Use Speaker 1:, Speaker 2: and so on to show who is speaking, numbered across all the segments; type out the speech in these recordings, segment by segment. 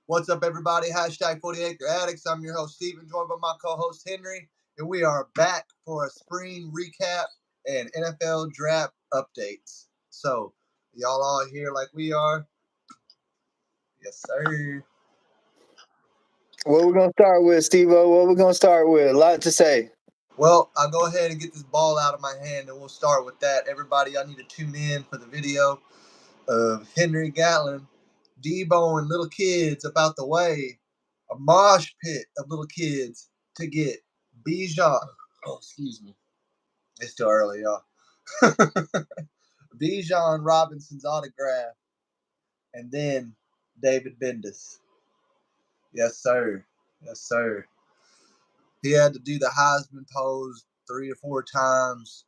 Speaker 1: What's up, everybody? Hashtag 40 Acre Addicts. I'm your host, Steven, joined by my co-host, Henry. And we are back for a spring recap and NFL draft updates. So, y'all all here like we are? Yes, sir.
Speaker 2: What we're going to start with, Steve-O? What we're going to start with? A lot to say.
Speaker 1: Well, I'll go ahead and get this ball out of my hand, and we'll start with that. Everybody, y'all need to tune in for the video of Henry Gatlin deboing little kids about the way, a mosh pit of little kids to get Bijan. Oh, excuse me. It's too early, y'all. Bijan Robinson's autograph, and then David Bendis. Yes, sir. Yes, sir. He had to do the Heisman pose 3 or 4 times.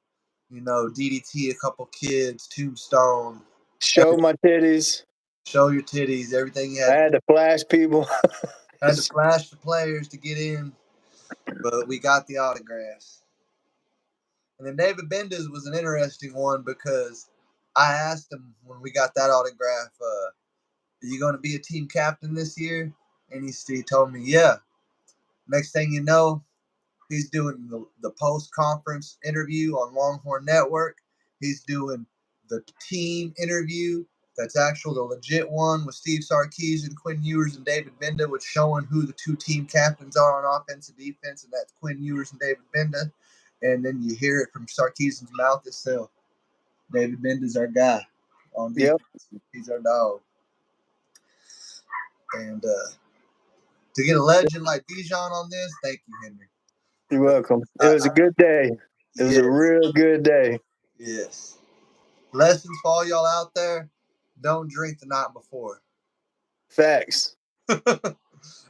Speaker 1: You know, DDT a couple kids, tombstone.
Speaker 2: Show my titties.
Speaker 1: Show your titties, everything you had.
Speaker 2: I had to flash people.
Speaker 1: Had to flash the players to get in, but we got the autographs. And then David Bendis was an interesting one because I asked him when we got that autograph, are you going to be a team captain this year? And he told me, yeah. Next thing you know, he's doing the post-conference interview on Longhorn Network. He's doing the team interview. That's actually the legit one with Steve Sarkisian, Quinn Ewers, and David Benda, which showing who the 2 team captains are on offense and defense, and that's Quinn Ewers and David Benda. And then you hear it from Sarkisian's mouth itself. David Benda's our guy on defense. Yep. He's our dog. And to get a legend like Bijan on this, thank you, Henry.
Speaker 2: You're welcome. It was a good day. It was a real good day.
Speaker 1: Yes. Lessons for all y'all out there. Don't drink the night before.
Speaker 2: Facts.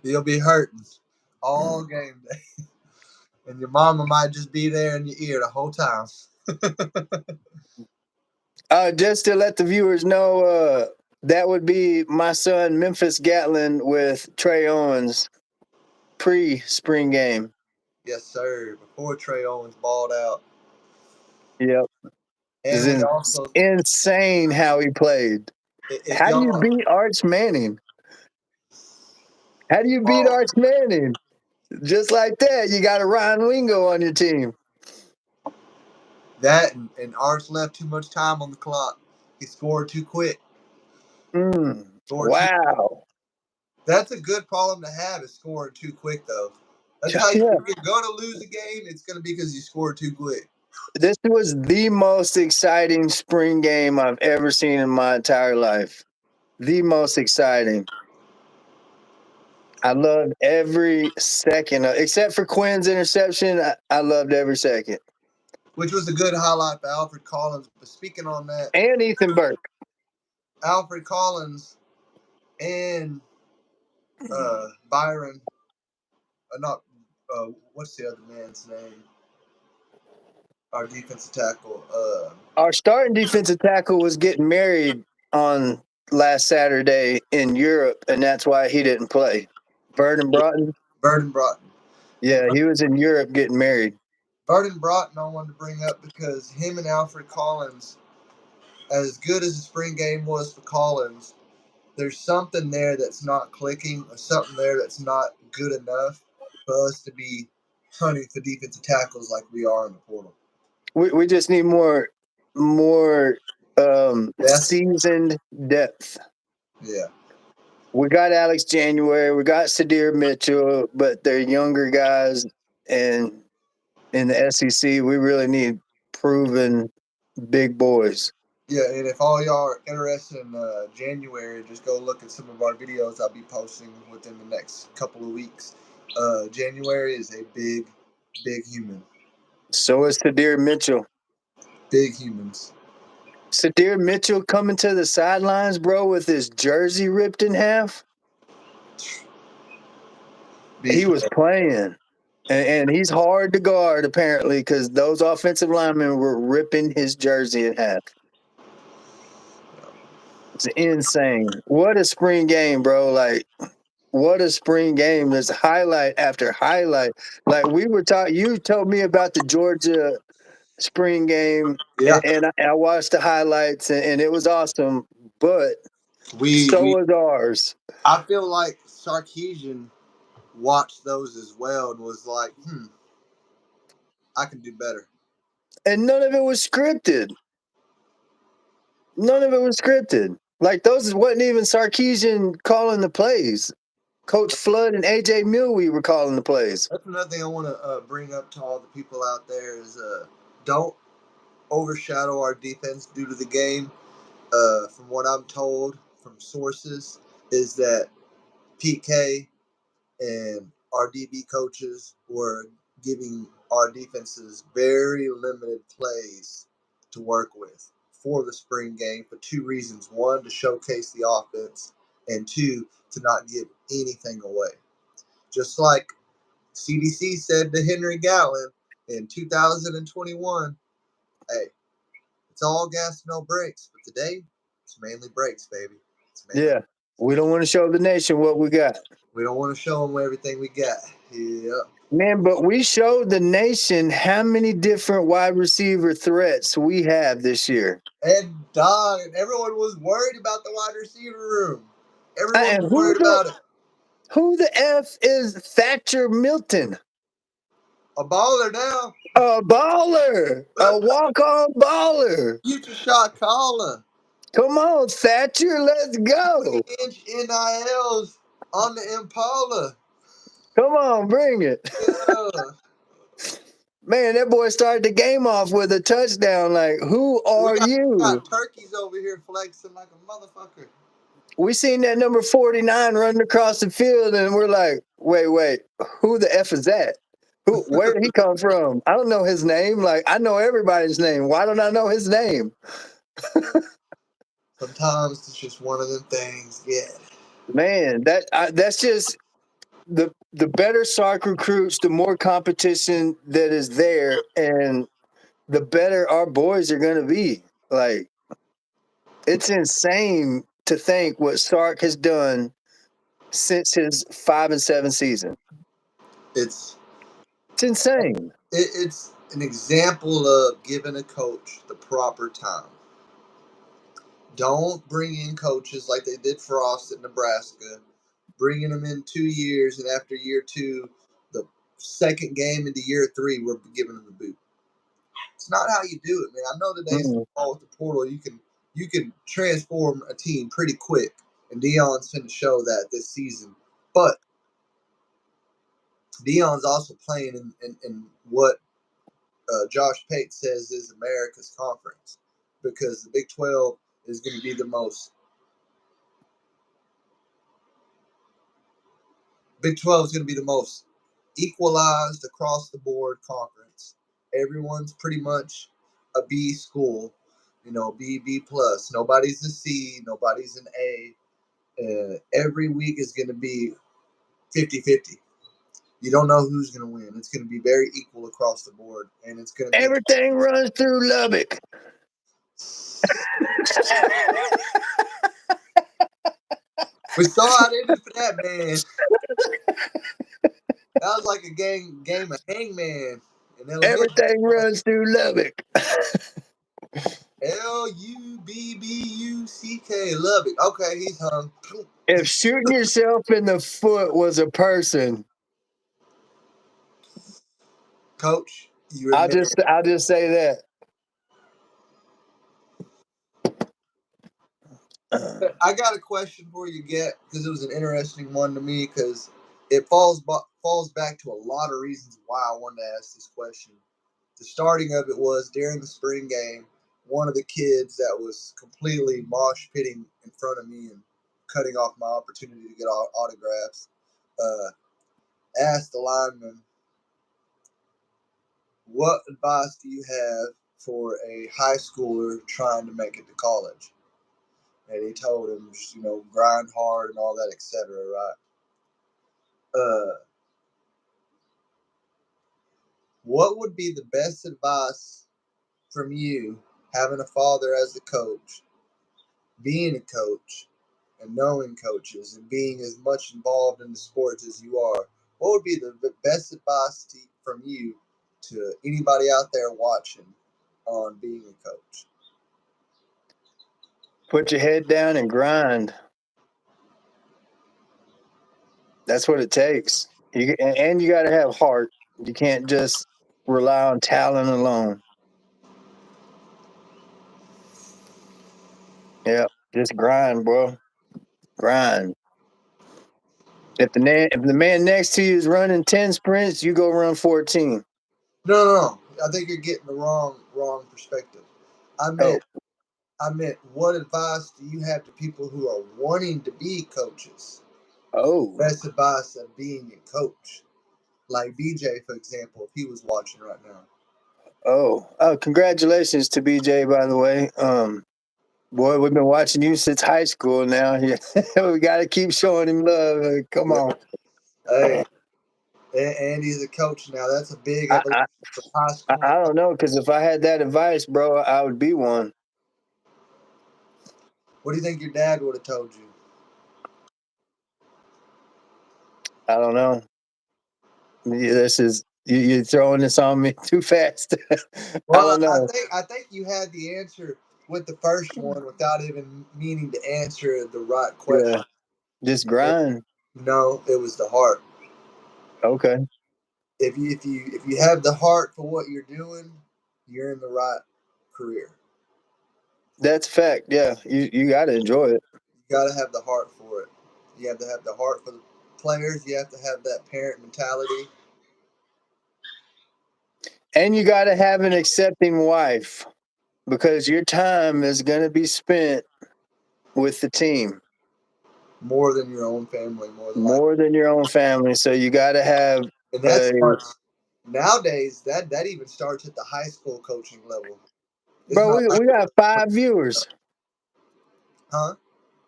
Speaker 1: You'll be hurting all game day. And your mama might just be there in your ear the whole time.
Speaker 2: Just to let the viewers know, that would be my son, Memphis Gatlin, with Trey Owens pre-spring game.
Speaker 1: Yes, sir. Before Trey Owens balled out.
Speaker 2: Yep.
Speaker 1: And
Speaker 2: it's insane how he played. How do you beat Arch Manning? How do you beat Arch Manning? Just like that, you got a Ryan Wingo on your team.
Speaker 1: That and Arch left too much time on the clock. He scored too quick.
Speaker 2: Wow.
Speaker 1: That's a good problem to have, is scoring too quick, though. That's how if you're going to lose a game, it's going to be because you scored too quick.
Speaker 2: This was the most exciting spring game I've ever seen in my entire life. The most exciting. I loved every second, except for Quinn's interception. I loved every second.
Speaker 1: Which was a good highlight for Alfred Collins. But speaking on that,
Speaker 2: and Ethan Burke,
Speaker 1: Alfred Collins and Byron, what's the other man's name? Our defensive tackle.
Speaker 2: Our starting defensive tackle was getting married on last Saturday in Europe, and that's why he didn't play. Burden Broughton. Yeah, he was in Europe getting married.
Speaker 1: Burden Broughton I wanted to bring up because him and Alfred Collins, as good as the spring game was for Collins, there's something there that's not clicking, or something there that's not good enough for us to be hunting for defensive tackles like we are in the portal.
Speaker 2: We just need more seasoned depth.
Speaker 1: Yeah.
Speaker 2: We got Alex January, we got Sadir Mitchell, but they're younger guys, and in the SEC, we really need proven big boys.
Speaker 1: Yeah, and if all y'all are interested in January, just go look at some of our videos I'll be posting within the next couple of weeks. January is a big human.
Speaker 2: So is Sadir Mitchell.
Speaker 1: Big humans.
Speaker 2: Sadir Mitchell coming to the sidelines, bro, with his jersey ripped in half. He was playing. And he's hard to guard, apparently, because those offensive linemen were ripping his jersey in half. It's insane. What a spring game, bro. Like, what a spring game. There's highlight after highlight. Like, we were talking, you told me about the Georgia spring game, and I watched the highlights, and it was awesome. But So was ours.
Speaker 1: I feel like Sarkisian watched those as well and was like, I can do better.
Speaker 2: And none of it was scripted. Like, those wasn't even Sarkisian calling the plays. Coach Flood and AJ Milwee were calling the plays.
Speaker 1: That's another thing I want to bring up to all the people out there is don't overshadow our defense due to the game. From what I'm told from sources, is that PK and our DB coaches were giving our defenses very limited plays to work with for the spring game for two reasons. One, to showcase the offense, and two, to not give anything away. Just like CDC said to Henry Gallon in 2021, hey, it's all gas, no brakes. But today, it's mainly brakes, baby.
Speaker 2: Yeah. We don't want to show the nation what we got.
Speaker 1: We don't want to show them everything we got. Yeah.
Speaker 2: Man, but we showed the nation how many different wide receiver threats we have this year.
Speaker 1: And dog, and everyone was worried about the wide receiver room. Everyone was worried about it.
Speaker 2: Who the F is Thatcher Milton?
Speaker 1: A baller now.
Speaker 2: A baller. A walk-on baller.
Speaker 1: Future shot caller.
Speaker 2: Come on, Thatcher, let's go.
Speaker 1: 3-inch NILs on the Impala.
Speaker 2: Come on, bring it.
Speaker 1: Yeah.
Speaker 2: Man, that boy started the game off with a touchdown. Like, who are you?
Speaker 1: We got turkeys over here flexing like a motherfucker.
Speaker 2: We seen that number 49 running across the field, and we're like, wait, who the F is that? Where did he come from? I don't know his name. Like, I know everybody's name. Why don't I know his name?
Speaker 1: Sometimes it's just one of them things. Yeah.
Speaker 2: Man, that's just the better Sark recruits, the more competition that is there, and the better our boys are going to be. Like, it's insane to think what Sark has done since his 5-7 season. It's insane.
Speaker 1: It's an example of giving a coach the proper time. Don't bring in coaches like they did Frost at Nebraska, bringing them in 2 years, and after year 2, the second game into year 3, we're giving them the boot. It's not how you do it, man. I know today's football with the portal, you can transform a team pretty quick, and Deion's going to show that this season. But Deion's also playing in what Josh Pate says is America's conference, because the Big 12 is going to be the most. Big 12 is going to be the most equalized across the board conference. Everyone's pretty much a B school, B plus. Nobody's a C, nobody's an A. Every week is going to be 50-50. You don't know who's going to win. It's going to be very equal across the board, and it's going to be
Speaker 2: everything runs through Lubbock.
Speaker 1: We saw how it ended for that man. That was like a game of Hangman.
Speaker 2: Everything runs through Lubbock.
Speaker 1: Lubbuck. Okay, he's hung.
Speaker 2: If shooting yourself in the foot was a person,
Speaker 1: Coach,
Speaker 2: I'll just say that.
Speaker 1: I got a question for you, because it was an interesting one to me, because it falls back to a lot of reasons why I wanted to ask this question. The starting of it was during the spring game, one of the kids that was completely mosh pitting in front of me and cutting off my opportunity to get autographs, asked the lineman, what advice do you have for a high schooler trying to make it to college? And he told him, grind hard and all that, etc., right? What would be the best advice from you, having a father as a coach, being a coach, and knowing coaches, and being as much involved in the sports as you are? What would be the best advice from you to anybody out there watching on being a coach?
Speaker 2: Put your head down and grind. That's what it takes. And you got to have heart. You can't just rely on talent alone. Yeah, just grind, bro. Grind. If the man next to you is running 10 sprints, you go run 14.
Speaker 1: No. I think you're getting the wrong perspective. I meant what advice do you have to people who are wanting to be coaches? Best advice of being a coach. Like BJ, for example, if he was watching right now.
Speaker 2: Oh, congratulations to BJ, by the way. Boy, we've been watching you since high school now. We got to keep showing him love. Come on.
Speaker 1: Hey, and he's a coach now. That's a big evolution from high school.
Speaker 2: I don't know, because if I had that advice, bro, I would be one.
Speaker 1: What do you think your dad would have told you?
Speaker 2: I don't know. You're throwing this on me too fast.
Speaker 1: Well,
Speaker 2: I don't know.
Speaker 1: I think you had the answer with the first one without even meaning to answer the right question.
Speaker 2: Yeah, just grind.
Speaker 1: No, it was the heart.
Speaker 2: Okay.
Speaker 1: If you have the heart for what you're doing, you're in the right career.
Speaker 2: That's fact. Yeah, you got to enjoy it.
Speaker 1: You got to have the heart for it. You have to have the heart for the players. You have to have that parent mentality.
Speaker 2: And you got to have an accepting wife, because your time is going to be spent with the team.
Speaker 1: More than your own family.
Speaker 2: More than your own family. So you got to have.
Speaker 1: And that starts nowadays. That even starts at the high school coaching level.
Speaker 2: Bro, we got 5 viewers.
Speaker 1: Huh?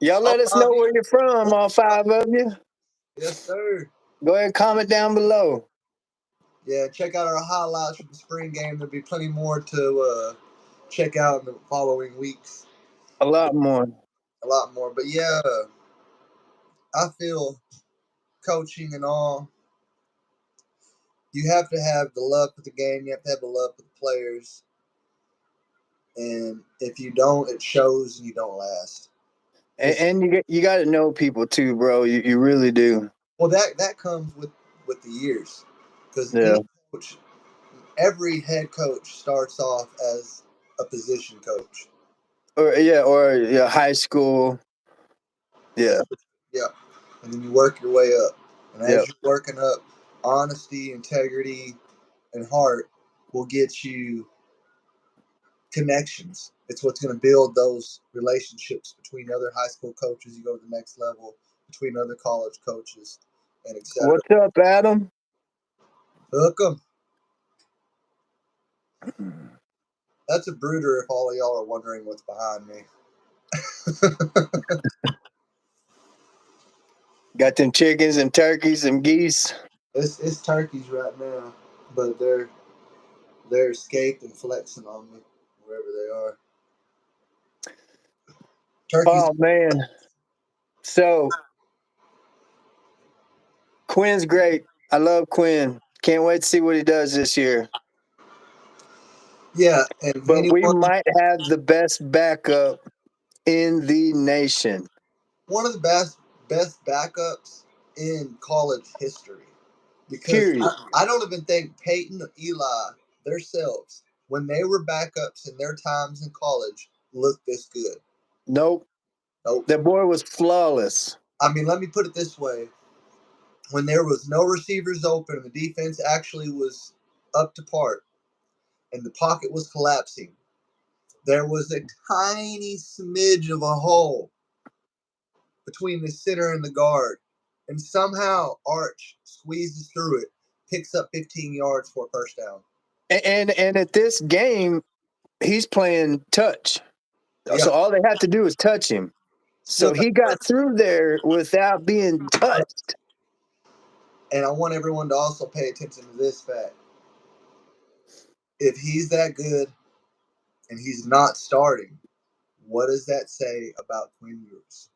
Speaker 2: Y'all let us know where you're from, all 5 of you.
Speaker 1: Yes, sir.
Speaker 2: Go ahead and comment down below.
Speaker 1: Yeah, check out our highlights from the spring game. There'll be plenty more to check out in the following weeks.
Speaker 2: A lot more.
Speaker 1: But yeah, I feel coaching and all, you have to have the love for the game. You have to have the love for the players. And if you don't, it shows and you don't last.
Speaker 2: And you got to know people too, bro. You really do.
Speaker 1: Well, that comes with the years. Because every head coach starts off as a position coach.
Speaker 2: Or high school. Yeah.
Speaker 1: Yeah. And then you work your way up. And as you're working up, honesty, integrity, and heart will get you connections. It's what's going to build those relationships between other high school coaches. You go to the next level, between other college coaches, and etc.
Speaker 2: What's up, Adam?
Speaker 1: Hook 'em. That's a brooder if all of y'all are wondering what's behind me.
Speaker 2: Got them chickens and turkeys and geese.
Speaker 1: It's turkeys right now, but they're escaped and flexing on me wherever they are. Turkeys.
Speaker 2: Oh man. So Quinn's great. I love Quinn. Can't wait to see what he does this year.
Speaker 1: Yeah, and
Speaker 2: but we might have the best backup in the nation.
Speaker 1: One of the best backups in college history. Because I don't even think Peyton or Eli themselves, when they were backups in their times in college, looked this good.
Speaker 2: Nope. That boy was flawless.
Speaker 1: I mean, let me put it this way. When there was no receivers open and the defense actually was up to par and the pocket was collapsing, there was a tiny smidge of a hole between the center and the guard. And somehow Arch squeezes through it, picks up 15 yards for a first down.
Speaker 2: And at this game, he's playing touch. Yeah. So all they have to do is touch him. So he got through there without being touched.
Speaker 1: And I want everyone to also pay attention to this fact. If he's that good and he's not starting, what does that say about Quinn Ewers?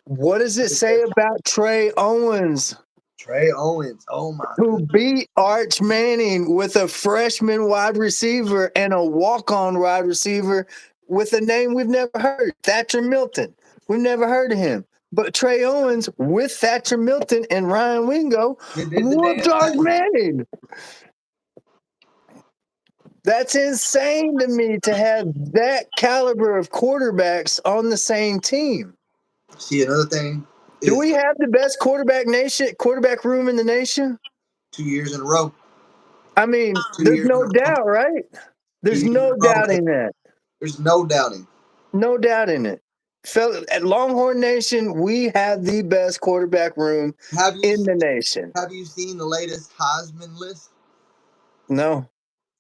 Speaker 2: What does it say about Trey Owens?
Speaker 1: Trey Owens, oh my God.
Speaker 2: Who beat Arch Manning with a freshman wide receiver and a walk-on wide receiver with a name we've never heard, Thatcher Milton. We've never heard of him. But Trey Owens with Thatcher Milton and Ryan Wingo whooped Arch Manning. That's insane to me to have that caliber of quarterbacks on the same team.
Speaker 1: See, another thing
Speaker 2: is, do we have the best quarterback room in the nation?
Speaker 1: 2 years in a row.
Speaker 2: I mean, there's no doubt, right? There's no doubting that.
Speaker 1: There's no doubting.
Speaker 2: No doubt in it. At Longhorn Nation, we have the best quarterback room in the nation.
Speaker 1: Have you seen the latest Heisman list?
Speaker 2: No.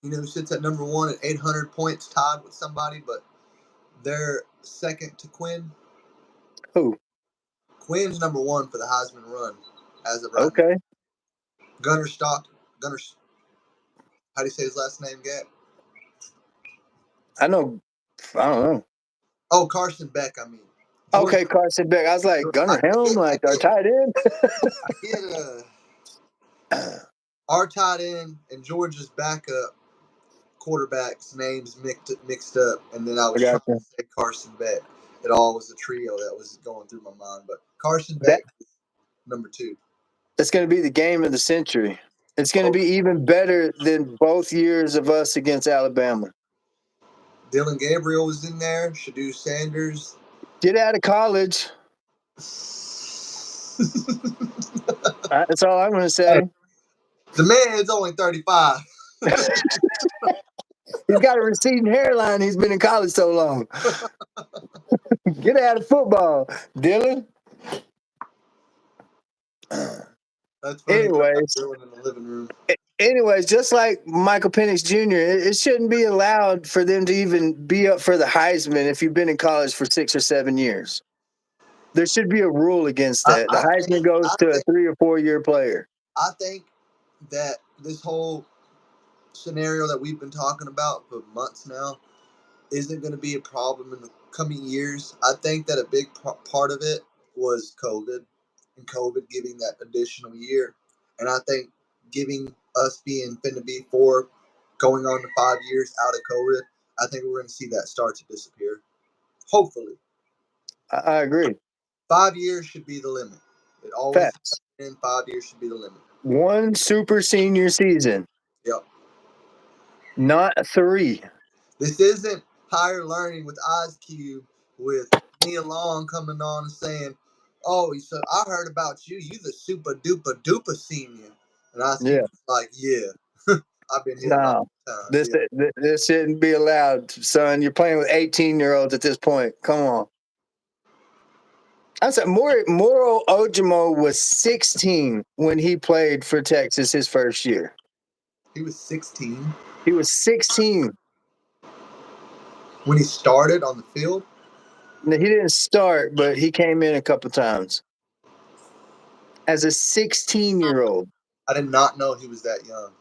Speaker 1: You know who sits at number 1 at 800 points, tied with somebody, but they're second to Quinn?
Speaker 2: Who?
Speaker 1: Quinn's number 1 for the Heisman run as of right
Speaker 2: now.
Speaker 1: Gunnar Stockton. How do you say his last name, Gab?
Speaker 2: I don't know.
Speaker 1: Oh, Carson Beck, I mean.
Speaker 2: Okay, Carson Beck. I was like, Gunnar Helm, like our tight end.
Speaker 1: Our tight end and Georgia's backup quarterback's names mixed up, and then I was trying to say Carson Beck. It all was a trio that was going through my mind, but Carson Beck is number 2.
Speaker 2: It's going to be the game of the century. It's going to be even better than both years of us against Alabama.
Speaker 1: Dylan Gabriel was in there. Shadou Sanders.
Speaker 2: Get out of college. That's all I'm going to say.
Speaker 1: The man is only 35.
Speaker 2: He's got a receding hairline. He's been in college so long. Get out of football, Dylan.
Speaker 1: That's funny.
Speaker 2: Anyways,
Speaker 1: in the living room.
Speaker 2: Anyways, just like Michael Penix Jr., it shouldn't be allowed for them to even be up for the Heisman if you've been in college for 6 or 7 years. There should be a rule against that. The Heisman goes to a 3 or 4 year player.
Speaker 1: I think that this whole scenario that we've been talking about for months now isn't going to be a problem in the coming years. I think that a big part of it was COVID, and COVID giving that additional year. And I think giving us being finna be 4 going on to 5 years out of COVID, I think we're going to see that start to disappear. Hopefully.
Speaker 2: I agree.
Speaker 1: 5 years should be the limit. It always has been 5 years should be the limit.
Speaker 2: 1 super senior season.
Speaker 1: Yep.
Speaker 2: Not 3.
Speaker 1: This isn't higher learning with Ice Cube with Nia Long coming on and saying, "Oh, he said I heard about you. You the super duper duper senior." And Ice Cube's like, "Yeah, I've been here a long time."
Speaker 2: This shouldn't be allowed, son. You're playing with 18-year-olds at this point. Come on. I said Moro Ojimo was 16 when he played for Texas his first year.
Speaker 1: He was 16?
Speaker 2: He was 16.
Speaker 1: When he started on the field?
Speaker 2: No, he didn't start, but he came in a couple times. As a 16-year-old.
Speaker 1: I did not know he was that young.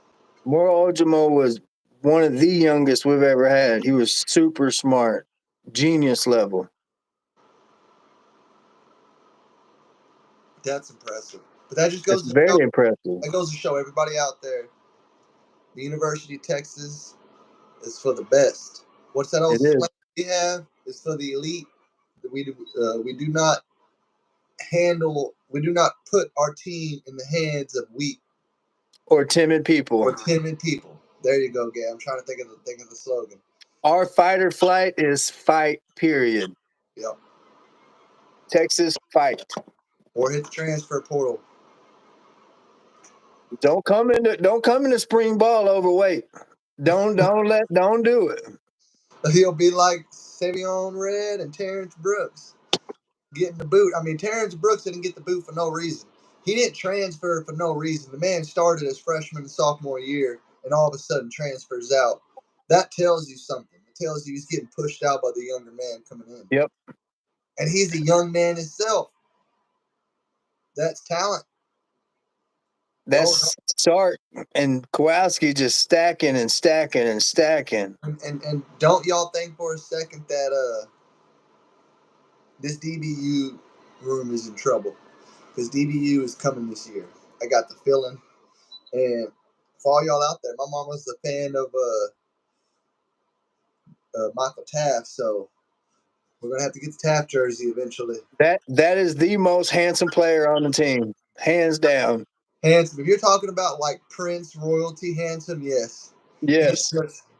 Speaker 2: Moro Ojimo was one of the youngest we've ever had. He was super smart. Genius level.
Speaker 1: That's impressive. But that just goes
Speaker 2: to very impressive.
Speaker 1: That goes to show everybody out there, the University of Texas is for the best. What's that old slang we have? It's for the elite. We do not put our team in the hands of weak
Speaker 2: or timid people.
Speaker 1: There you go, Gay. I'm trying to think of the slogan.
Speaker 2: Our fight or flight is fight, period.
Speaker 1: Yep.
Speaker 2: Texas, fight.
Speaker 1: Or hit the transfer portal.
Speaker 2: Don't come into spring ball overweight. Don't do it.
Speaker 1: He'll be like Savion Red and Terrence Brooks getting the boot. I mean, Terrence Brooks didn't get the boot for no reason. He didn't transfer for no reason. The man started his freshman and sophomore year and all of a sudden transfers out. That tells you something. It tells you he's getting pushed out by the younger man coming in.
Speaker 2: Yep.
Speaker 1: And he's a young man himself. That's talent.
Speaker 2: That's Sark and Kowalski just stacking and stacking and stacking.
Speaker 1: And don't y'all think for a second that this DBU room is in trouble. Because DBU is coming this year. I got the feeling. And for all y'all out there, my mom was a fan of Michael Taft. So we're gonna have to get the Taft jersey eventually.
Speaker 2: That is the most handsome player on the team, hands down.
Speaker 1: Handsome. If you're talking about like Prince royalty handsome, yes.
Speaker 2: Yes.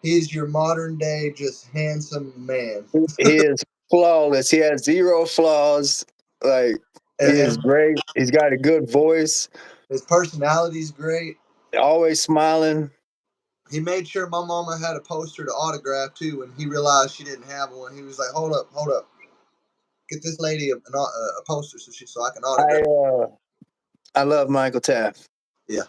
Speaker 1: He's your modern day just handsome man.
Speaker 2: He is flawless. He has zero flaws. Like, he is great. He's got a good voice.
Speaker 1: His personality's great.
Speaker 2: Always smiling.
Speaker 1: He made sure my mama had a poster to autograph too. When he realized she didn't have one, he was like, "Hold up, get this lady a poster so I can autograph."
Speaker 2: I love Michael Taft.
Speaker 1: Yeah.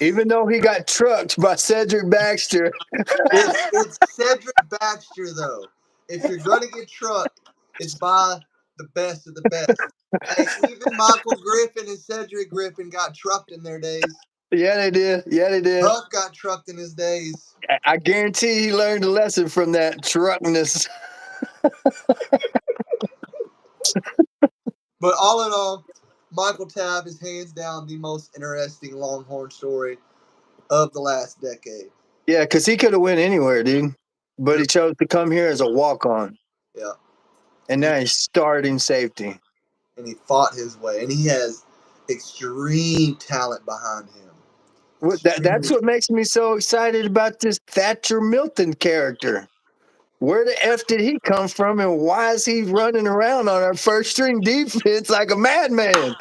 Speaker 2: Even though he got trucked by Cedric Baxter.
Speaker 1: It's Cedric Baxter, though. If you're going to get trucked, it's by the best of the best. Hey, even Michael Griffin and Cedric Griffin got trucked in their days.
Speaker 2: Yeah, they did.
Speaker 1: Huff got trucked in his days.
Speaker 2: I guarantee he learned a lesson from that truckness.
Speaker 1: But all in all, Michael Taft is hands down the most interesting Longhorn story of the last decade.
Speaker 2: Yeah, because he could have went anywhere, dude. But he chose to come here as a walk-on.
Speaker 1: Yeah.
Speaker 2: And now he's starting safety.
Speaker 1: And he fought his way. And he has extreme talent behind him.
Speaker 2: That's what makes me so excited about this Thatcher Milton character. Where the F did he come from, and why is he running around on our first string defense like a madman?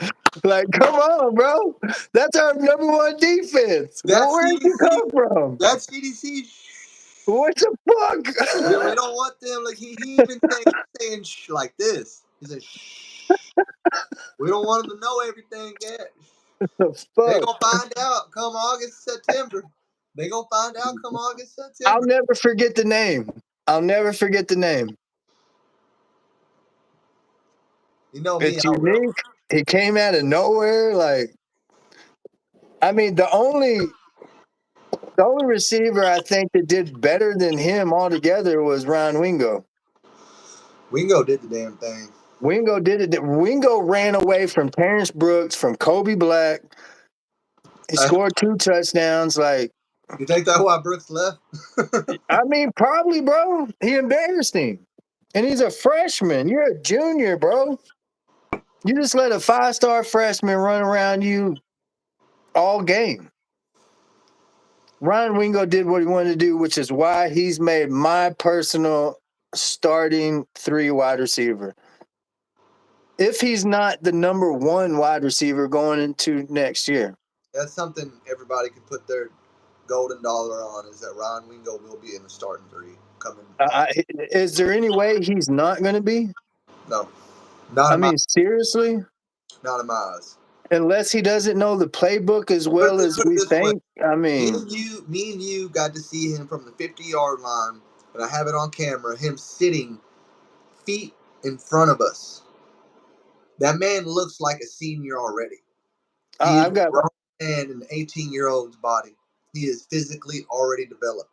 Speaker 2: Like, come on, bro. That's our number one defense. Where did you come from?
Speaker 1: That's CDC.
Speaker 2: What the fuck?
Speaker 1: We don't want them. Like he even saying shh like this. He said shh. We don't want them to know everything yet. They gonna find out come August, September. They gonna find out come August, September.
Speaker 2: I'll never forget the name.
Speaker 1: You know me.
Speaker 2: It's unique. He came out of nowhere. Like, I mean, the only receiver I think that did better than him altogether was Ryan Wingo.
Speaker 1: Wingo did the damn thing.
Speaker 2: Wingo did it. Wingo ran away from Terrence Brooks, from Kobe Black. He scored 2 touchdowns. Like,
Speaker 1: you think that's why Brooks left?
Speaker 2: I mean, probably, bro. He embarrassed him. And he's a freshman. You're a junior, bro. You just let a 5-star freshman run around you all game. Ryan Wingo did what he wanted to do, which is why he's made my personal starting 3 wide receiver. If he's not the number 1 wide receiver going into next year.
Speaker 1: That's something everybody can put their golden dollar on, is that Ryan Wingo will be in the starting 3 coming.
Speaker 2: Is there any way he's not going to be?
Speaker 1: No.
Speaker 2: Seriously?
Speaker 1: Not in my eyes.
Speaker 2: Unless he doesn't know the playbook as well as we think. I mean,
Speaker 1: me and you got to see him from the 50-yard line, and I have it on camera, him sitting feet in front of us. That man looks like a senior already. I've got a man in an 18-year-old's body. He is physically already developed.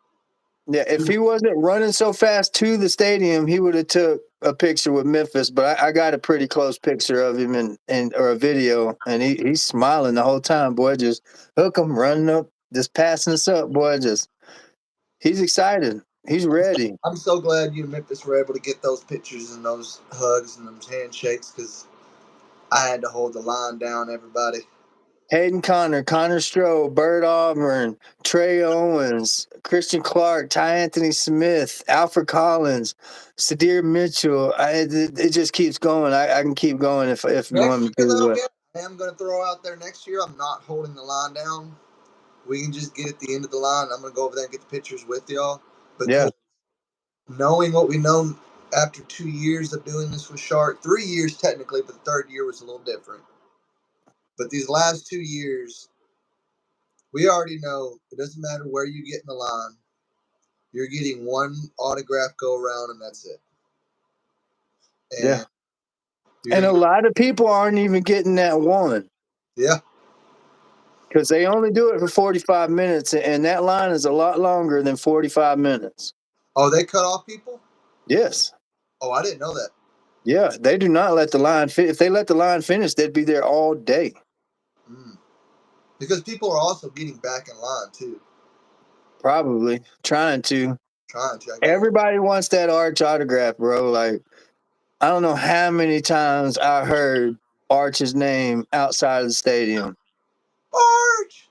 Speaker 2: Yeah, if he wasn't running so fast to the stadium, he would have took a picture with Memphis. But I got a pretty close picture of him or a video, and he's smiling the whole time, boy. Just hook him, running up, just passing us up, boy. He's excited. He's ready.
Speaker 1: I'm so glad you and Memphis were able to get those pictures and those hugs and those handshakes, because I had to hold the line down, everybody.
Speaker 2: Hayden Connor, Connor Stroh, Bert Auburn, Trey Owens, Christian Clark, Ty Anthony Smith, Alfred Collins, Sadir Mitchell. It just keeps going. I can keep going if you want me to.
Speaker 1: I am going to throw out there next year, I'm not holding the line down. We can just get at the end of the line. I'm going to go over there and get the pictures with y'all. But yeah, knowing what we know after 2 years of doing this with Shark, 3 years technically, but the 3rd year was a little different. But these last 2 years, we already know it doesn't matter where you get in the line. You're getting 1 autograph go around, and that's it.
Speaker 2: And a lot of people aren't even getting that 1.
Speaker 1: Yeah.
Speaker 2: Because they only do it for 45 minutes, and that line is a lot longer than 45 minutes.
Speaker 1: Oh, they cut off people?
Speaker 2: Yes.
Speaker 1: Oh, I didn't know that.
Speaker 2: Yeah, they do not let the line finish. If they let the line finish, they'd be there all day.
Speaker 1: Because people are also getting back in line, too.
Speaker 2: Probably. Trying to.
Speaker 1: Trying to.
Speaker 2: Everybody wants that Arch autograph, bro. Like, I don't know how many times I heard Arch's name outside of the stadium.
Speaker 1: Arch!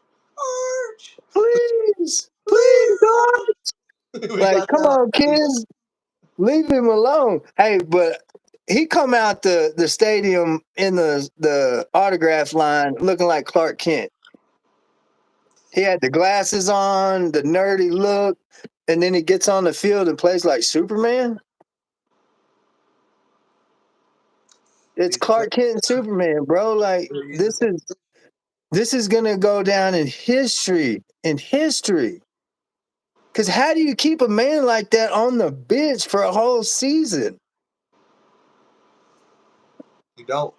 Speaker 2: Please, Arch! Like, come on, kids. Leave him alone. Hey, but he come out the stadium in the autograph line looking like Clark Kent. He had the glasses on, the nerdy look, and then he gets on the field and plays like Superman. It's Clark Kent and Superman, bro. Like, this is gonna go down in history. Because how do you keep a man like that on the bench for a whole season?
Speaker 1: You don't.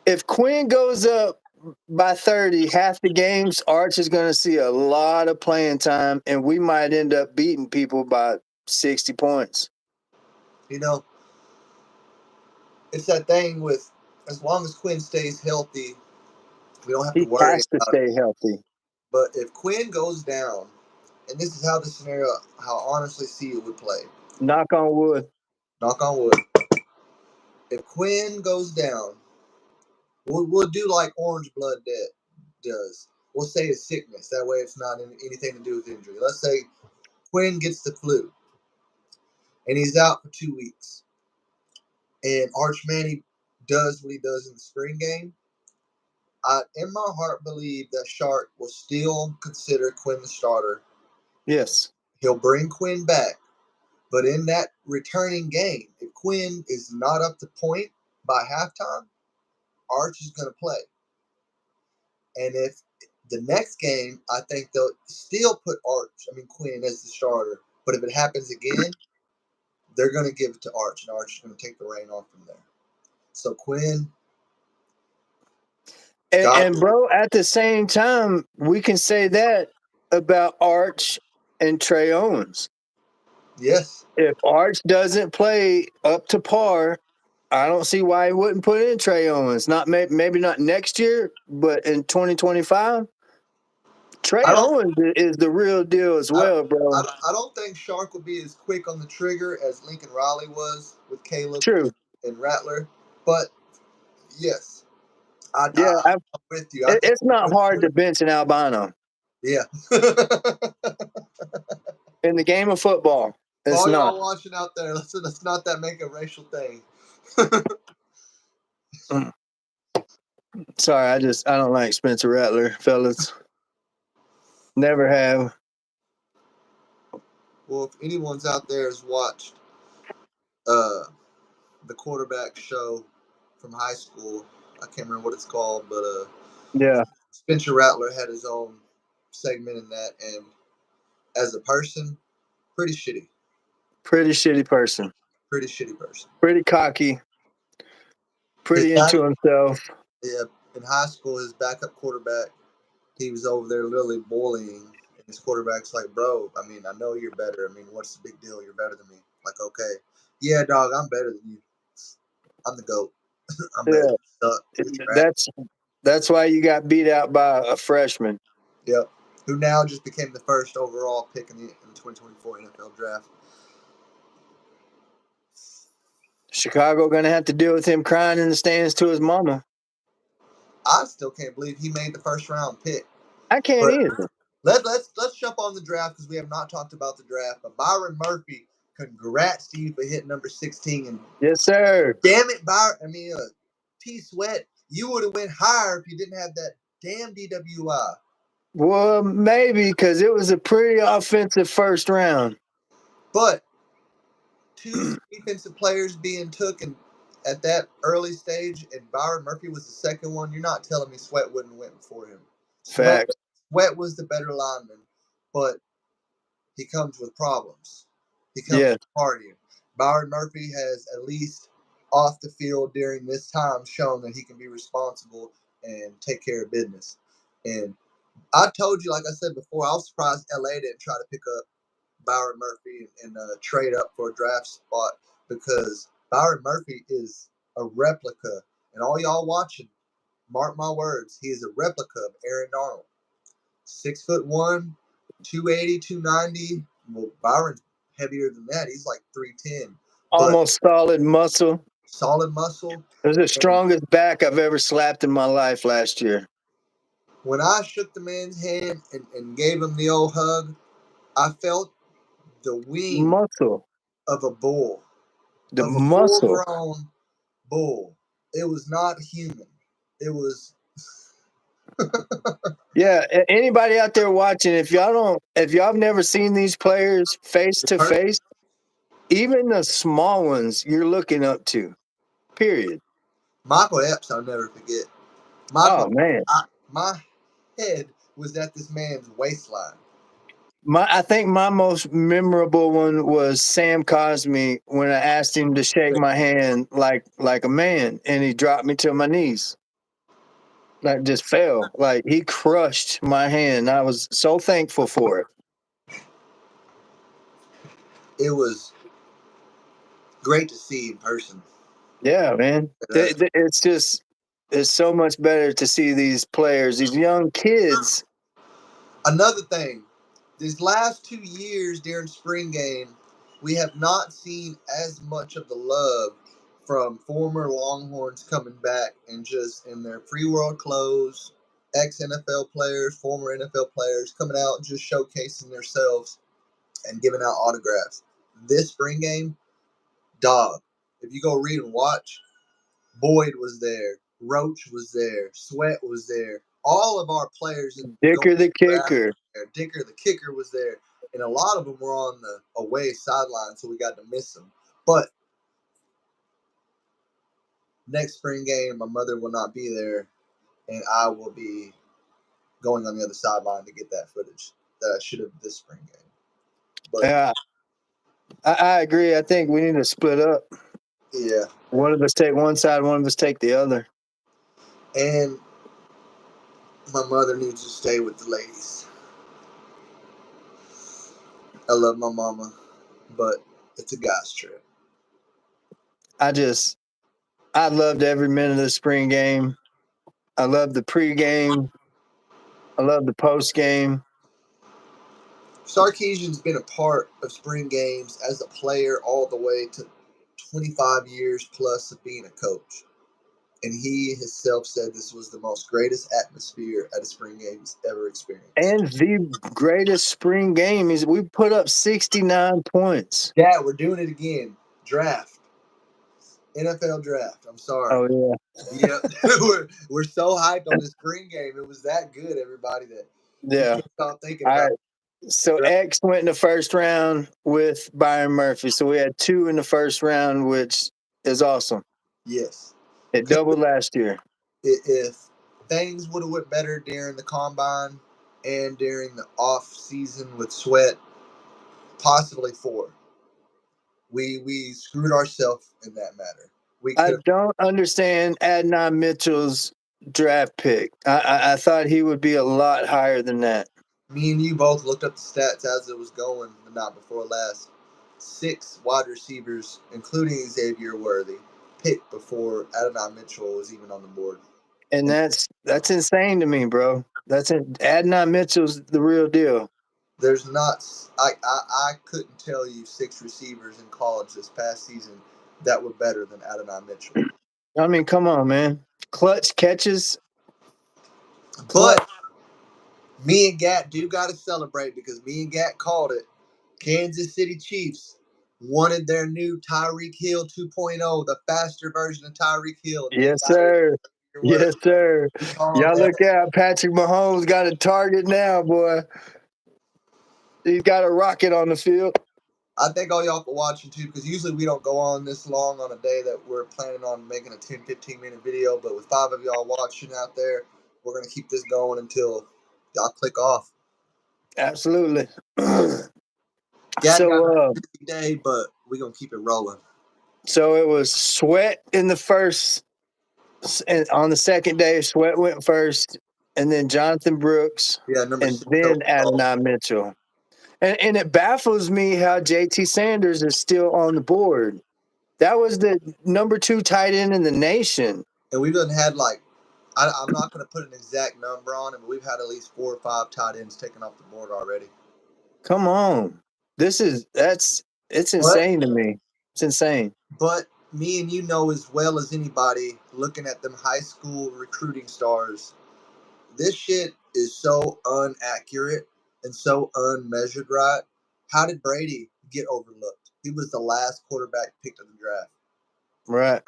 Speaker 2: If Quinn goes up by 30, half the games, Arch is going to see a lot of playing time, and we might end up beating people by 60 points.
Speaker 1: You know, it's that thing with as long as Quinn stays healthy, we don't have to worry.
Speaker 2: He has to stay healthy.
Speaker 1: But if Quinn goes down, and this is how the scenario, how I honestly see it would play.
Speaker 2: Knock on wood.
Speaker 1: Knock on wood. If Quinn goes down, we'll do like Orange Blood does. We'll say it's sickness. That way it's not anything to do with injury. Let's say Quinn gets the flu, and he's out for 2 weeks. And Arch Manny does what he does in the spring game. I, in my heart, believe that Shark will still consider Quinn the starter.
Speaker 2: Yes.
Speaker 1: He'll bring Quinn back. But in that returning game, if Quinn is not up to point by halftime, Arch is going to play. And if the next game, I think they'll still put Quinn as the starter. But if it happens again, they're going to give it to Arch, and Arch is going to take the reign off from there. So Quinn.
Speaker 2: And bro, at the same time, we can say that about Arch and Trey Owens.
Speaker 1: Yes.
Speaker 2: If Arch doesn't play up to par, I don't see why he wouldn't put in Trey Owens. Not maybe not next year, but in 2025. Trey Owens is the real deal as well, bro.
Speaker 1: I don't think Shark will be as quick on the trigger as Lincoln Riley was with Caleb and Rattler. But yes, I'm with you.
Speaker 2: It's not hard to bench an albino.
Speaker 1: Yeah.
Speaker 2: In the game of football, it's
Speaker 1: all
Speaker 2: not.
Speaker 1: y'all watching out there, let's not that make a racial thing.
Speaker 2: Sorry, I don't like Spencer Rattler, fellas. Never have.
Speaker 1: Well, if anyone's out there has watched the quarterback show from high school, I can't remember what it's called, but
Speaker 2: yeah,
Speaker 1: Spencer Rattler had his own segment in that, and as a person, pretty shitty.
Speaker 2: Pretty shitty person. Pretty cocky. Pretty into himself.
Speaker 1: Yeah, in high school, his backup quarterback, he was over there literally bullying. And his quarterback's like, bro, I mean, I know you're better. I mean, what's the big deal? You're better than me. Like, okay. Yeah, dog, I'm better than you. I'm the GOAT. I'm better.
Speaker 2: That's why you got beat out by a freshman.
Speaker 1: Yep. Who now just became the first overall pick in the 2024 NFL draft.
Speaker 2: Chicago going to have to deal with him crying in the stands to his mama.
Speaker 1: I still can't believe he made the first round pick.
Speaker 2: I can't either.
Speaker 1: Let's jump on the draft because we have not talked about the draft. But Byron Murphy, congrats to you for hitting number 16. And
Speaker 2: yes, sir.
Speaker 1: Damn it, Byron. I mean, T Sweat, you would have went higher if you didn't have that damn DWI.
Speaker 2: Well, maybe because it was a pretty offensive first round.
Speaker 1: But 2 defensive players being taken at that early stage, and Byron Murphy was the second one. You're not telling me Sweat wouldn't have went before him.
Speaker 2: Fact.
Speaker 1: Sweat was the better lineman, but he comes with problems. He comes with partying. Byron Murphy has at least off the field during this time shown that he can be responsible and take care of business. And I told you, like I said before, I was surprised LA didn't try to pick up Byron Murphy and trade up for a draft spot because Byron Murphy is a replica. And all y'all watching, mark my words, he is a replica of Aaron Donald. 6'1", 280, 290. Well, Byron's heavier than that. He's like 310.
Speaker 2: Almost solid muscle.
Speaker 1: Solid muscle.
Speaker 2: It was the strongest back I've ever slapped in my life last year.
Speaker 1: When I shook the man's hand and gave him the old hug, I felt the wing
Speaker 2: muscle
Speaker 1: of a bull.
Speaker 2: The
Speaker 1: of a
Speaker 2: muscle.
Speaker 1: full-grown bull. It was not human. It was.
Speaker 2: Yeah, anybody out there watching, if y'all have never seen these players face to face, even the small ones you're looking up to. Period.
Speaker 1: Michael Epps, I'll never forget.
Speaker 2: Oh man,
Speaker 1: my head was at this man's waistline.
Speaker 2: I think my most memorable one was Sam Cosme when I asked him to shake my hand like a man, and he dropped me to my knees. Like just fell. Like he crushed my hand. I was so thankful for it.
Speaker 1: It was great to see in person.
Speaker 2: Yeah, man. It's so much better to see these players, these young kids.
Speaker 1: Another thing, these last 2 years during spring game, we have not seen as much of the love from former Longhorns coming back and just in their free world clothes, ex-NFL players, former NFL players coming out and just showcasing themselves and giving out autographs. This spring game, dog, if you go read and watch, Boyd was there, Roach was there, Sweat was there. All of our players.
Speaker 2: Dicker the kicker.
Speaker 1: Dicker the kicker was there. And a lot of them were on the away sideline, so we got to miss them. But next spring game, my mother will not be there, and I will be going on the other sideline to get that footage that I should have this spring game. But
Speaker 2: yeah, I agree. I think we need to split up.
Speaker 1: Yeah.
Speaker 2: One of us take one side, one of us take the other.
Speaker 1: And my mother needs to stay with the ladies. I love my mama, but it's a guy's trip.
Speaker 2: I loved every minute of the spring game. I loved the pregame. I loved the postgame.
Speaker 1: Sarkisian's been a part of spring games as a player all the way to 25 years plus of being a coach. And he himself said this was the most greatest atmosphere at a spring game he's ever experienced.
Speaker 2: And the greatest spring game is we put up 69 points.
Speaker 1: Yeah, we're doing it again. Draft. NFL draft. I'm sorry.
Speaker 2: Oh,
Speaker 1: yeah. Yep. we're so hyped on the spring game. It was that good, everybody, that you can't stop thinking about it.
Speaker 2: So X went in the first round with Byron Murphy. So we had 2 in the first round, which is awesome.
Speaker 1: Yes.
Speaker 2: It doubled last year.
Speaker 1: If things would have went better during the combine and during the off season with Sweat, possibly 4. We screwed ourselves in that matter.
Speaker 2: I don't understand Adnan Mitchell's draft pick. I thought he would be a lot higher than that.
Speaker 1: Me and you both looked up the stats as it was going the night before last. 6 wide receivers, including Xavier Worthy, picked before Adnan Mitchell was even on the board.
Speaker 2: And that's insane to me, bro. Adnan Mitchell's the real deal.
Speaker 1: There's not. I couldn't tell you 6 receivers in college this past season that were better than Adnan Mitchell.
Speaker 2: I mean, come on, man. Clutch catches.
Speaker 1: But me and Gat do got to celebrate because me and Gat called it. Kansas City Chiefs wanted their new Tyreek Hill 2.0, the faster version of Tyreek Hill.
Speaker 2: Yes, sir. Yes, sir. Y'all look out. Patrick Mahomes got a target now, boy. He's got a rocket on the field.
Speaker 1: I thank all y'all for watching, too, because usually we don't go on this long on a day that we're planning on making a 10, 15-minute video. But with 5 of y'all watching out there, we're going to keep this going until y'all click off.
Speaker 2: Absolutely.
Speaker 1: Yeah, so, got a busy day, but we're going to keep it rolling.
Speaker 2: So it was Sweat in the first, and on the second day, Sweat went first, and then Jonathan Brooks, and then Adnan Mitchell. And it baffles me how JT Sanders is still on the board. That was the number 2 tight end in the nation.
Speaker 1: And we've done had I'm not going to put an exact number on it, but we've had at least 4 or 5 tight ends taken off the board already.
Speaker 2: Come on. That's It's insane to me. It's insane.
Speaker 1: But me and you know as well as anybody, looking at them high school recruiting stars, this shit is so inaccurate and so unmeasured right. How did Brady get overlooked? He was the last quarterback picked in the draft.
Speaker 2: Right.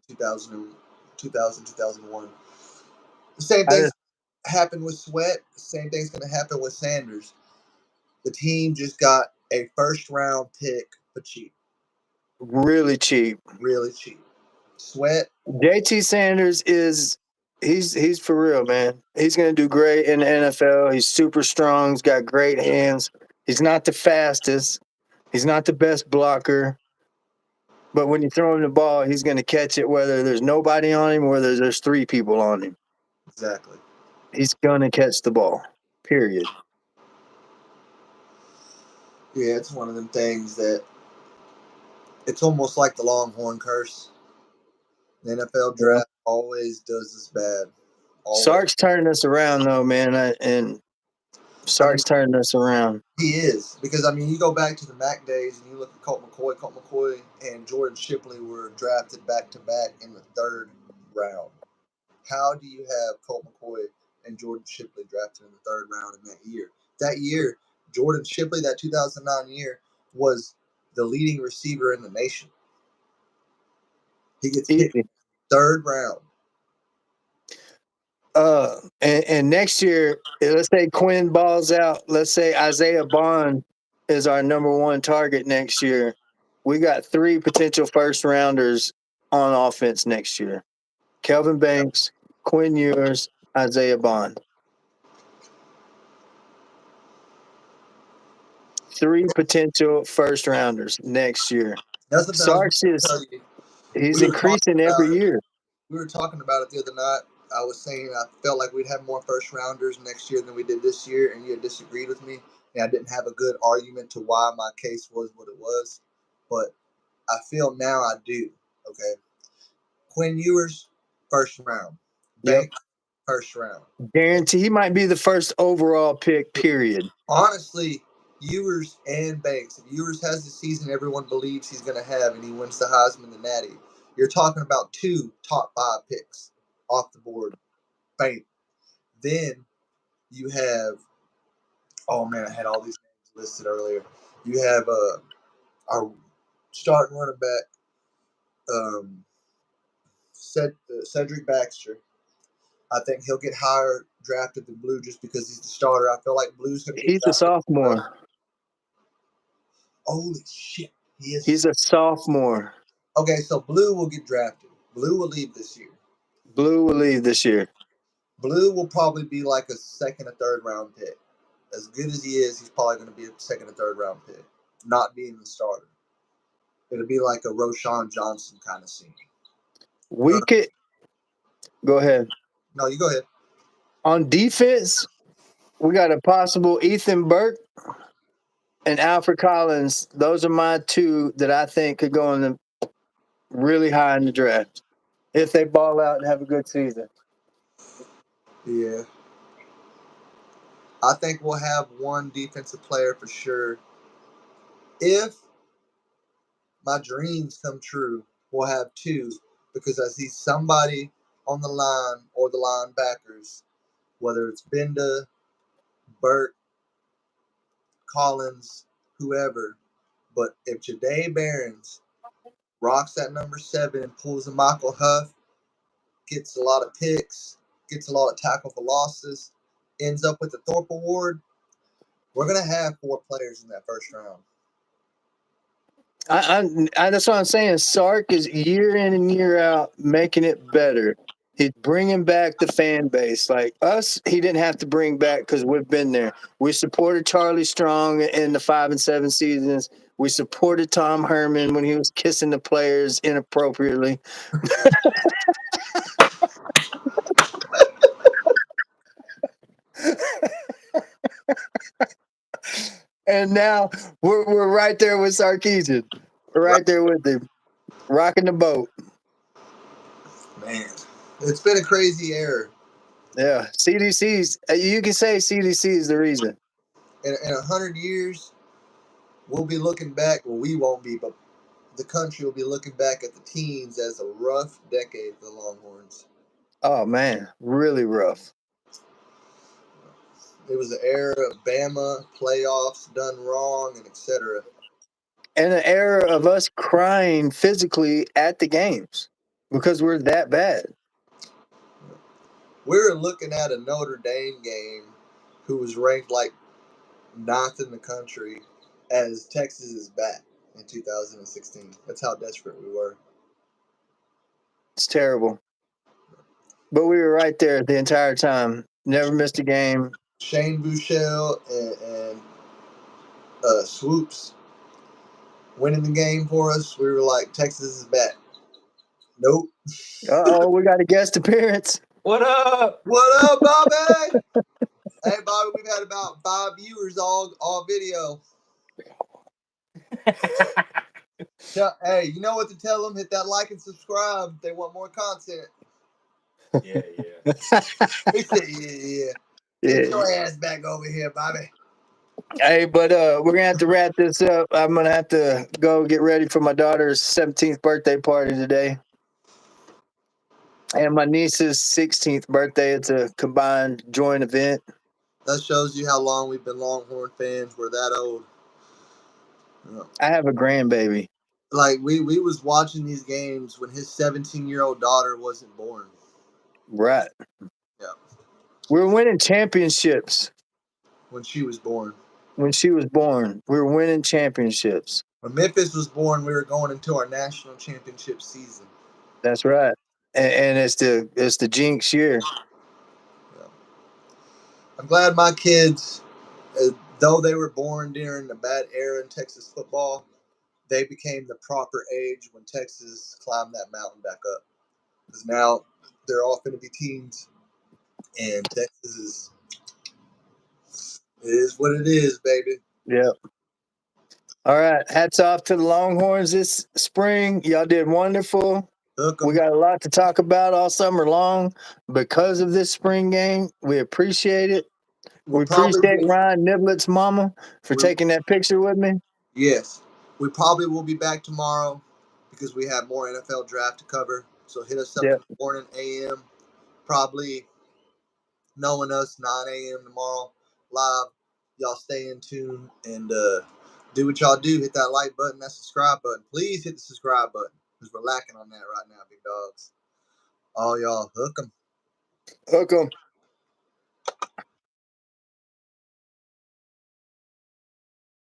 Speaker 1: In 2001. The same thing happened with Sweat. The same thing's going to happen with Sanders. The team just got a first round pick for cheap.
Speaker 2: Really cheap.
Speaker 1: Really cheap. Sweat.
Speaker 2: JT Sanders he's for real, man. He's gonna do great in the NFL. He's super strong. He's got great hands. He's not the fastest. He's not the best blocker. But when you throw him the ball, he's gonna catch it whether there's nobody on him or whether there's 3 people on him.
Speaker 1: Exactly.
Speaker 2: He's gonna catch the ball. Period.
Speaker 1: Yeah, it's one of them things that it's almost like the Longhorn curse. The NFL draft always does this bad. Always.
Speaker 2: Sark's turning us around, though, man. Sark's turning us around.
Speaker 1: He is. Because, you go back to the MAC days and you look at Colt McCoy and Jordan Shipley were drafted back-to-back in the 3rd round. How do you have Colt McCoy and Jordan Shipley drafted in the 3rd round in that year? That year, Jordan Shipley, that 2009 year, was the leading receiver in the nation. He gets picked 3rd round.
Speaker 2: And next year, let's say Quinn balls out. Let's say Isaiah Bond is our number 1 target next year. We got 3 potential first rounders on offense next year: Kelvin Banks, Quinn Ewers, Isaiah Bond. 3 potential first rounders next year. Sark's he's increasing every year.
Speaker 1: We were talking about it the other night. I was saying I felt like we'd have more first rounders next year than we did this year, and you had disagreed with me, and I didn't have a good argument to why my case was what it was. But I feel now I do. Okay. Quinn Ewers, 1st round. Banks, 1st round.
Speaker 2: Guarantee he might be the first overall pick, period.
Speaker 1: Honestly, Ewers and Banks. If Ewers has the season everyone believes he's going to have and he wins the Heisman, the Natty, you're talking about 2 top 5 picks off the board. Bam. Then you have, oh man, I had all these names listed earlier. You have our starting running back, Cedric Baxter. I think he'll get higher drafted than Blue just because he's the starter. I feel like Blue's going to get
Speaker 2: He's a sophomore.
Speaker 1: Holy shit.
Speaker 2: He's a sophomore.
Speaker 1: Okay, so Blue will get drafted. Blue will leave this year.
Speaker 2: Blue will probably be like a 2nd or 3rd round pick. As good as he is, he's probably going to be a 2nd or 3rd round pick, not being the starter. It'll be like a Roshan Johnson kind of scene. We could go ahead.
Speaker 1: No, you go ahead.
Speaker 2: On defense, we got a possible Ethan Burke and Alfred Collins. Those are my 2 that I think could go in the really high in the draft if they ball out and have a good season.
Speaker 1: Yeah. I think we'll have 1 defensive player for sure. If my dreams come true, we'll have 2 because I see somebody on the line or the linebackers, whether it's Benda, Burke, Collins, whoever. But if Jahdae Barons rocks that number 7 and pulls a Michael Huff, gets a lot of picks, gets a lot of tackle for losses, ends up with the Thorpe Award, we're going to have 4 players in that 1st round.
Speaker 2: That's what I'm saying. Sark is year in and year out making it better. He's bringing back the fan base. Like us, he didn't have to bring back because we've been there. We supported Charlie Strong in the 5 and 7 seasons. We supported Tom Herman when he was kissing the players inappropriately. And now we're right there with Sarkisian. We're right there with him, rocking the boat.
Speaker 1: Man, it's been a crazy era.
Speaker 2: Yeah, CDC's. You can say CDC is the reason.
Speaker 1: In 100 years, we'll be looking back. Well, we won't be, but the country will be looking back at the teens as a rough decade for the Longhorns.
Speaker 2: Oh man, really rough.
Speaker 1: It was an era of Bama playoffs done wrong and etc.
Speaker 2: And an era of us crying physically at the games because we're that bad.
Speaker 1: We were looking at a Notre Dame game who was ranked like 9th in the country as Texas is back in 2016. That's how desperate we were.
Speaker 2: It's terrible. But we were right there the entire time. Never missed a game.
Speaker 1: Shane Buechele and Swoops winning the game for us. We were like, Texas is back. Nope.
Speaker 2: Uh-oh, we got a guest appearance.
Speaker 3: What up?
Speaker 1: What up, Bobby? Hey, Bobby, we've had about 5 viewers all video. Hey, you know what to tell them? Hit that like and subscribe if they want more content.
Speaker 3: Yeah.
Speaker 1: He said, yeah. Get your ass back over here, Bobby.
Speaker 2: Hey, but we're gonna have to wrap this up. I'm gonna have to go get ready for my daughter's 17th birthday party today, and my niece's 16th birthday. It's a combined joint event.
Speaker 1: That shows you how long we've been Longhorn fans. We're that old.
Speaker 2: I have a grandbaby.
Speaker 1: Like we was watching these games when his 17-year-old daughter wasn't born.
Speaker 2: Right.
Speaker 1: Yeah.
Speaker 2: We were winning championships
Speaker 1: when she was born.
Speaker 2: When she was born, we were winning championships.
Speaker 1: When Memphis was born, we were going into our national championship season.
Speaker 2: That's right. And it's the jinx year.
Speaker 1: Yeah. I'm glad my kids, though they were born during a bad era in Texas football, they became the proper age when Texas climbed that mountain back up. Because now they're all going to be teens, and Texas is what it is, baby.
Speaker 2: Yep. All right. Hats off to the Longhorns this spring. Y'all did wonderful. We got a lot to talk about all summer long because of this spring game. We appreciate it. We appreciate Ryan Niblett's mama for taking that picture with me.
Speaker 1: Yes. We probably will be back tomorrow because we have more NFL draft to cover. So hit us up in the morning, a.m. Probably knowing us, 9 a.m. tomorrow live. Y'all stay in tune and do what y'all do. Hit that like button, that subscribe button. Please hit the subscribe button because we're lacking on that right now, big dogs. All y'all, hook 'em.
Speaker 2: Hook 'em.